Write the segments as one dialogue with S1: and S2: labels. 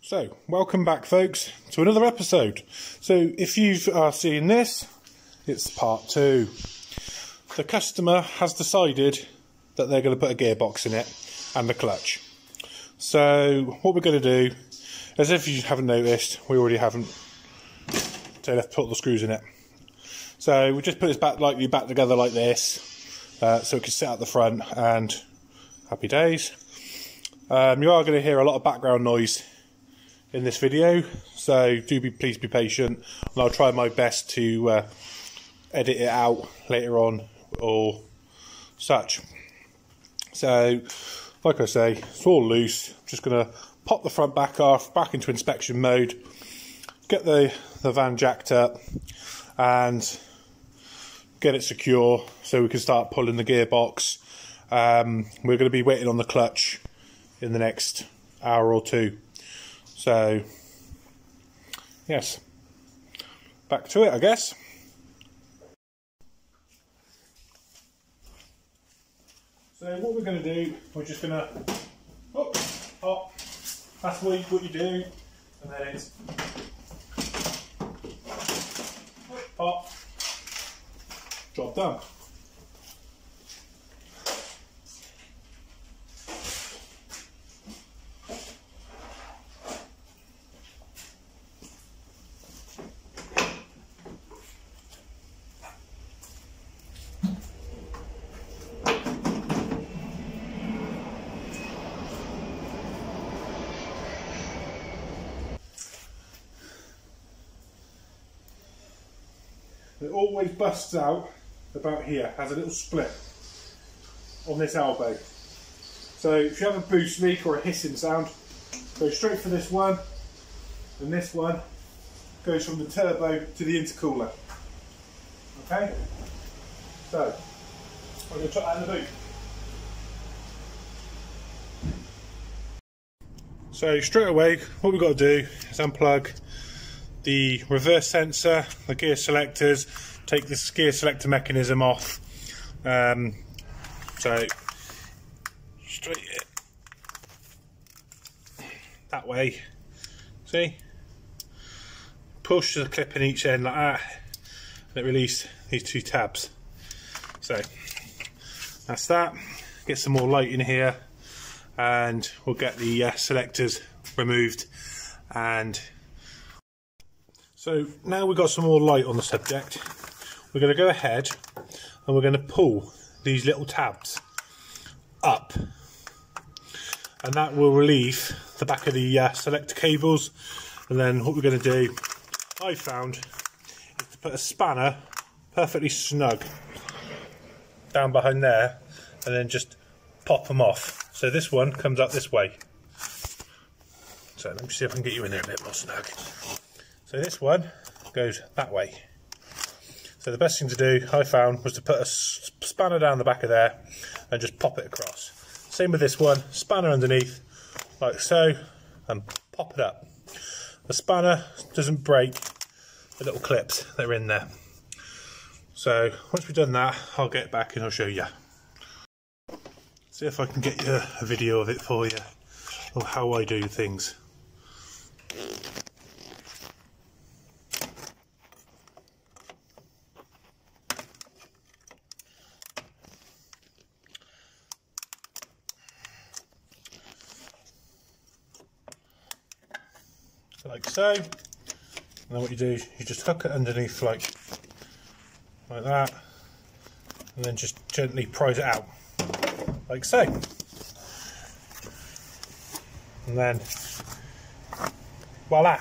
S1: So, welcome back folks to another episode. So, if you are seeing this, it's part 2. The customer has decided that they're going to put a gearbox in it and a clutch. So, what we're going to do, as if you haven't noticed, we already haven't, so let's put the screws in it. So, we just put it lightly back together like this, so it can sit at the front, and happy days. You are going to hear a lot of background noise in this video, so please be patient, and I'll try my best to edit it out later on or such. So, like I say, it's all loose. I'm just going to pop the front back into inspection mode, get the van jacked up, and get it secure so we can start pulling the gearbox. We're going to be waiting on the clutch in the next hour or two. So, yes, back to it, I guess. So what we're going to do, we're just going to pop. That's what you do, and then it's pop. Job done. It always busts out about here, has a little split on this elbow. So if you have a boost leak or a hissing sound, go straight for this one, and this one goes from the turbo to the intercooler. Okay? So, I'm going to chuck that in the boot. So straight away, what we've got to do is unplug the reverse sensor, the gear selectors, take this gear selector mechanism off. So straight it that way. See? Push the clip in each end like that, and it releases these two tabs. So that's that. Get some more light in here, and we'll get the selectors removed. And so now we've got some more light on the subject, we're going to go ahead and we're going to pull these little tabs up, and that will relieve the back of the selector cables. And then what we're going to do, I found, is to put a spanner perfectly snug down behind there, and then just pop them off. So this one comes up this way. So let me see if I can get you in there a bit more snug. So this one goes that way. So the best thing to do, I found, was to put a spanner down the back of there and just pop it across. Same with this one, spanner underneath, like so, and pop it up. The spanner doesn't break the little clips that are in there. So once we've done that, I'll get back and I'll show you. See if I can get you a video of it for you, of how I do things. Like so, and then what you do is you just hook it underneath like that, and then just gently prise it out like so, and then voila.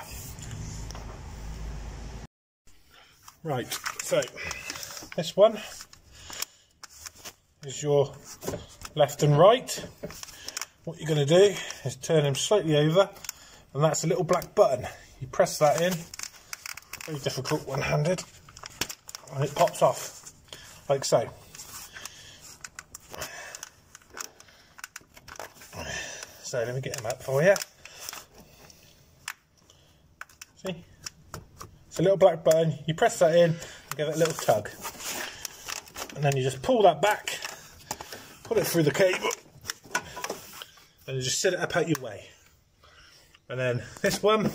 S1: Right, so this one is your left and right. What you're going to do is turn them slightly over, and that's a little black button. You press that in, very difficult one-handed, and it pops off, like so. So let me get them up for you. See? It's a little black button, you press that in, and give it a little tug. And then you just pull that back, put it through the cable, and you just set it up out your way. And then this one,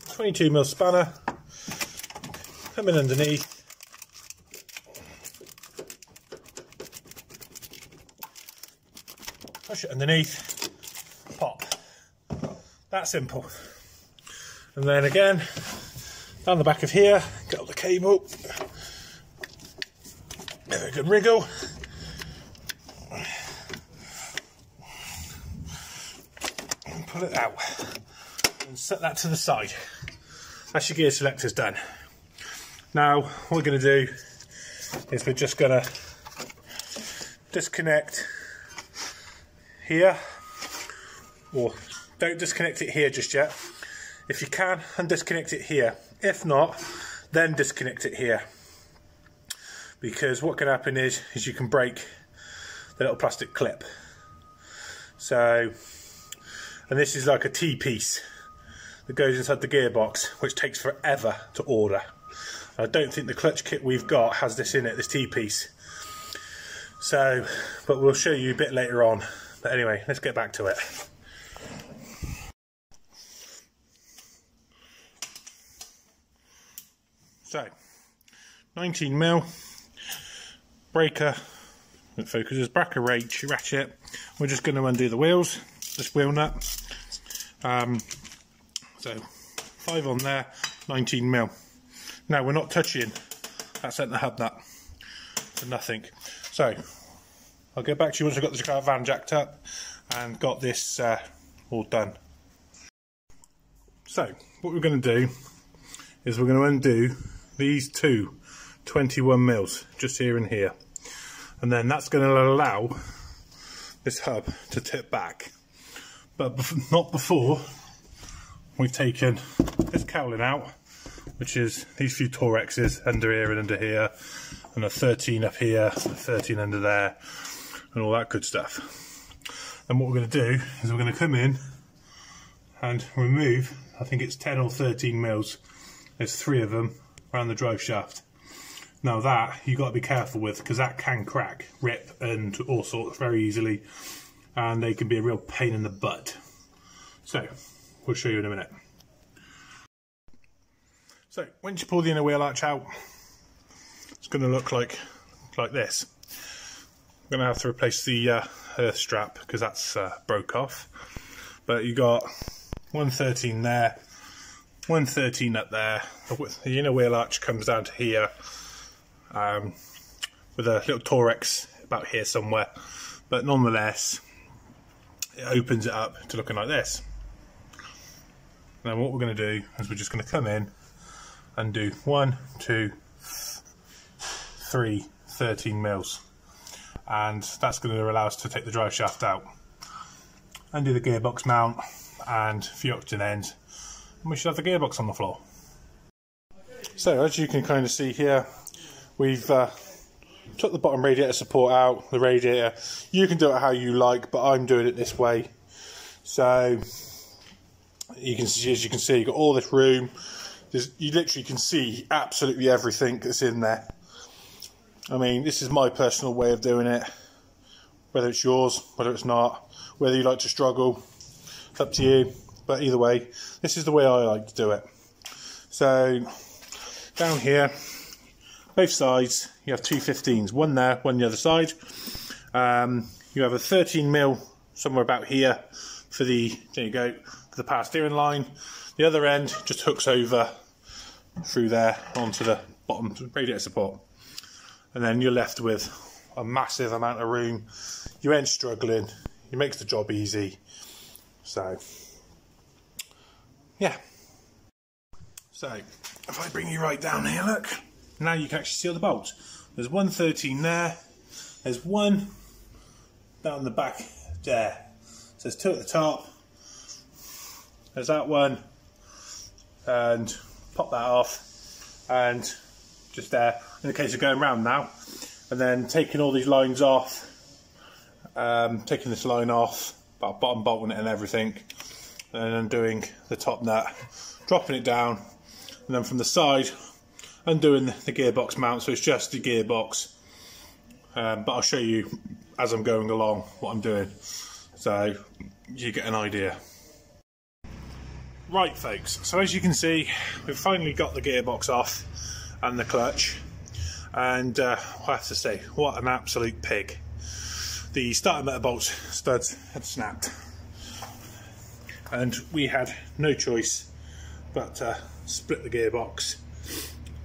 S1: 22mm spanner, coming underneath. Push it underneath, pop. That simple. And then again, down the back of here, get up the cable, give it a good wriggle. And pull it out. And set that to the side. That's your gear selectors done. Now, what we're going to do is we're just going to disconnect here, or don't disconnect it here just yet. If you can, undisconnect it here. If not, then disconnect it here. Because what can happen is you can break the little plastic clip. So, and this is like a T-piece that goes inside the gearbox, which takes forever to order. I don't think the clutch kit we've got has this in it, this T-piece. So, but we'll show you a bit later on. But anyway, let's get back to it. So, 19mm breaker, it focuses, bracket ratchet. We're just going to undo the wheels, this wheel nut. So 5 on there, 19mm. Now we're not touching that centre hub nut for nothing. So I'll get back to you once I've got the car van jacked up and got this all done. So what we're going to do is we're going to undo these two 21mm just here and here, and then that's going to allow this hub to tip back, but not before we've taken this cowling out, which is these few Torxes under here and under here, and a 13 up here, a 13 under there, and all that good stuff. And what we're going to do is we're going to come in and remove, I think it's 10 or 13mm, there's 3 of them around the drive shaft. Now that you've got to be careful with, because that can crack, rip and all sorts very easily, and they can be a real pain in the butt. So we'll show you in a minute. So once you pull the inner wheel arch out, it's going to look like this. I'm going to have to replace the earth strap because that's broke off. But you got 113 there, 113 up there. The inner wheel arch comes down to here, with a little Torx about here somewhere. But nonetheless, it opens it up to looking like this. Now what we're going to do is we're just going to come in and do 1, 2, 3, 13mm, and that's going to allow us to take the drive shaft out, undo the gearbox mount and a few octane ends, and we should have the gearbox on the floor. So as you can kind of see here, we've took the bottom radiator support out, the radiator. You can do it how you like, but I'm doing it this way. So you can see, as you can see, you've got all this room. You literally can see absolutely everything that's in there. I mean, this is my personal way of doing it. Whether it's yours, whether it's not, whether you like to struggle, it's up to you. But either way, this is the way I like to do it. So down here, both sides, you have two 15s, one there, one the other side. You have a 13mm somewhere about here for the, there you go, for the power steering line. The other end just hooks over through there onto the bottom radiator support. And then you're left with a massive amount of room. You ain't struggling, it makes the job easy. So, yeah. So, if I bring you right down here, look, now you can actually see all the bolts. There's 113 there, there's one down the back there. So there's two at the top, there's that one, and pop that off, and just there, in the case of going round now, and then taking all these lines off, taking this line off, bottom bolting it and everything, and undoing the top nut, dropping it down, and then from the side, undoing the gearbox mount, so it's just the gearbox, but I'll show you as I'm going along what I'm doing. So you get an idea. Right folks, so as you can see, we've finally got the gearbox off and the clutch, and I have to say, what an absolute pig. The starter metal bolts studs had snapped, and we had no choice but to split the gearbox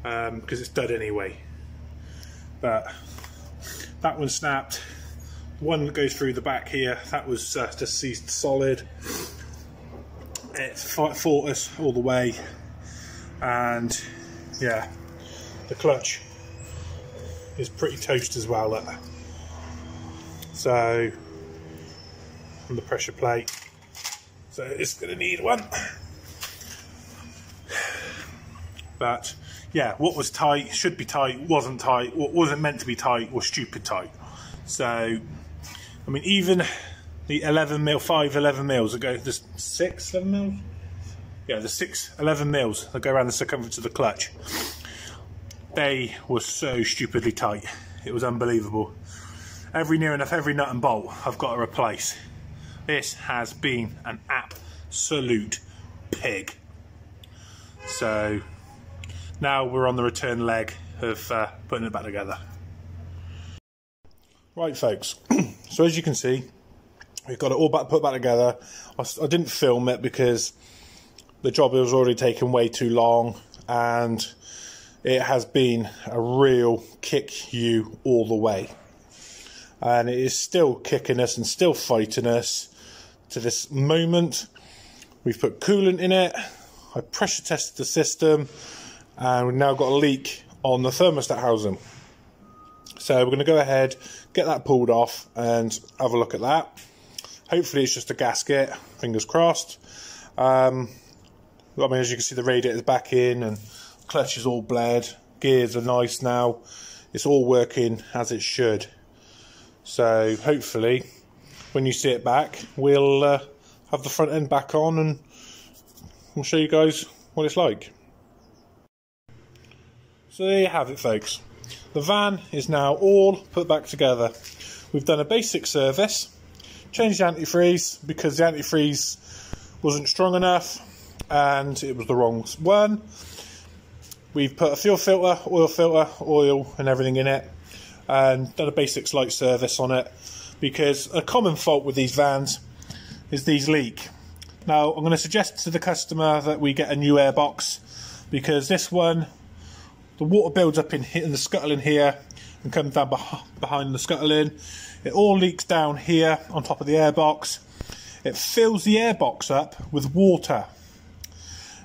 S1: because it's dud anyway. But that one snapped. One that goes through the back here, that was just seized solid. It fought us all the way, and yeah, the clutch is pretty toast as well. So, on the pressure plate, so it's going to need one. But yeah, what was tight should be tight, wasn't tight. What wasn't meant to be tight was stupid tight. So, I mean, even the 11 mil, 11 mils that go, there's 6, 11 mils? Yeah, the 11 mils that go around the circumference of the clutch. They were so stupidly tight. It was unbelievable. Near enough every nut and bolt I've got to replace. This has been an absolute pig. So, now we're on the return leg of putting it back together. Right folks, so as you can see, we've got it all put back together. I didn't film it because the job was already taking way too long, and it has been a real kick you all the way. And it is still kicking us and still fighting us to this moment. We've put coolant in it, I pressure tested the system, and we've now got a leak on the thermostat housing. So we're going to go ahead, get that pulled off and have a look at that. Hopefully it's just a gasket, fingers crossed. I mean, as you can see, the radiator's back in and clutch is all bled. Gears are nice now. It's all working as it should. So hopefully when you see it back, we'll have the front end back on and we'll show you guys what it's like. So there you have it folks. The van is now all put back together. We've done a basic service, changed the antifreeze because the antifreeze wasn't strong enough and it was the wrong one. We've put a fuel filter, oil and everything in it, and done a basic slight service on it, because a common fault with these vans is these leak. Now I'm going to suggest to the customer that we get a new airbox, because this one, the water builds up in the scuttling here and comes down behind the scuttling. It all leaks down here on top of the airbox. It fills the airbox up with water.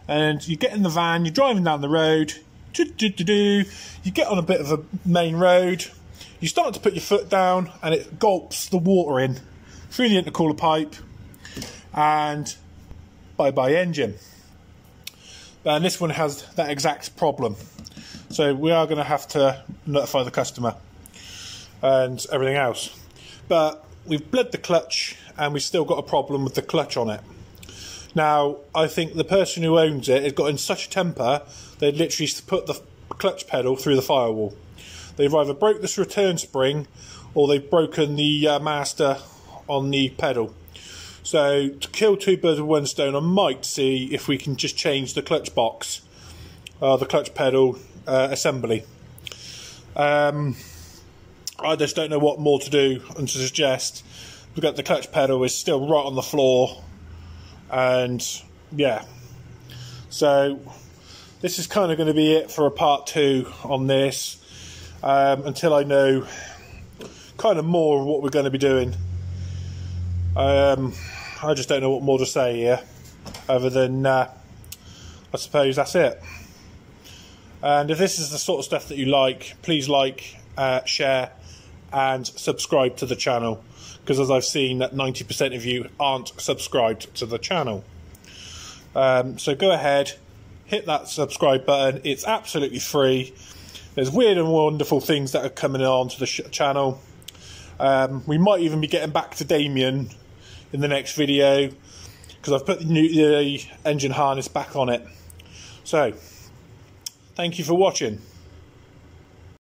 S1: And you get in the van, you're driving down the road, you get on a bit of a main road, you start to put your foot down and it gulps the water in through the intercooler pipe, and bye-bye engine. And this one has that exact problem. So we are going to have to notify the customer and everything else. But we've bled the clutch and we've still got a problem with the clutch on it. Now, I think the person who owns it has got in such a temper, they'd literally put the clutch pedal through the firewall. They've either broke this return spring or they've broken the master on the pedal. So to kill two birds with one stone, I might see if we can just change the clutch box, the clutch pedal assembly. I just don't know what more to do and to suggest. We've got the clutch pedal is still right on the floor, and yeah, so this is kind of going to be it for a part 2 on this, until I know kind of more of what we're going to be doing. I just don't know what more to say here, other than I suppose that's it. And if this is the sort of stuff that you like, please like, share and subscribe to the channel, because as I've seen that 90% of you aren't subscribed to the channel. So go ahead, hit that subscribe button. It's absolutely free. There's weird and wonderful things that are coming on to the channel. We might even be getting back to Damien in the next video, because I've put the engine harness back on it. So thank you for watching.